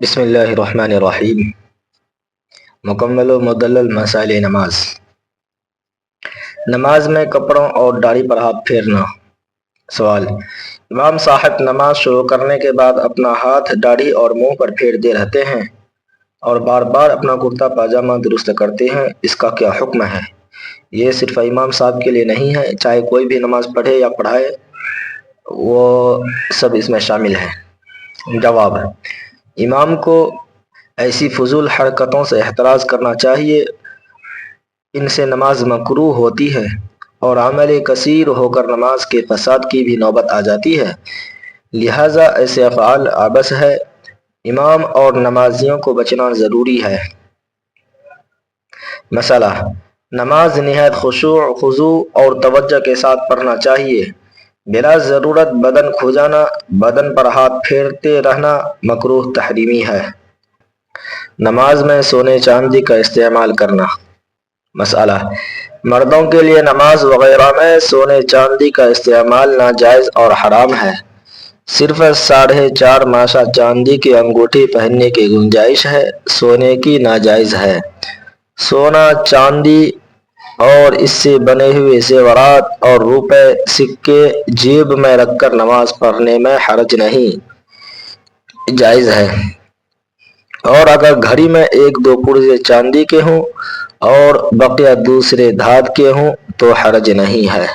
بسم اللہ الرحمن الرحیم۔ مکمل و مدلل مسائل نماز میں کپڑوں اور داڑھی پر ہاتھ پھیرنا۔ سوال: امام صاحب نماز شروع کرنے کے بعد اپنا ہاتھ داڑھی اور منہ پر پھیرتے رہتے ہیں اور بار بار اپنا کرتا پاجامہ درست کرتے ہیں، اس کا کیا حکم ہے؟ یہ صرف امام صاحب کے لیے نہیں ہے، چاہے کوئی بھی نماز پڑھے یا پڑھائے وہ سب اس میں شامل ہیں۔ جواب: امام کو ایسی فضول حرکتوں سے احتراز کرنا چاہیے، ان سے نماز مکروہ ہوتی ہے اور عمل کثیر ہو کر نماز کے فساد کی بھی نوبت آ جاتی ہے، لہٰذا ایسے افعال عبث ہے۔ امام اور نمازیوں کو بچنا ضروری ہے۔ مسئلہ: نماز نہایت خشوع، خضوع اور توجہ کے ساتھ پڑھنا چاہیے۔ بلا ضرورت بدن کھجانا، بدن پر ہاتھ پھیرتے رہنا مکروہ تحریمی ہے۔ نماز میں سونے چاندی کا استعمال کرنا۔ مسئلہ: مردوں کے لیے نماز وغیرہ میں سونے چاندی کا استعمال ناجائز اور حرام ہے۔ صرف 4.5 ماشا چاندی کی انگوٹھی پہننے کی گنجائش ہے، سونے کی ناجائز ہے۔ سونا، چاندی اور اس سے بنے ہوئے زیورات اور روپے سکے جیب میں رکھ کر نماز پڑھنے میں حرج نہیں، جائز ہے، اور اگر گھڑی میں 1-2 پرزے چاندی کے ہوں اور بقیہ دوسرے دھات کے ہوں تو حرج نہیں ہے۔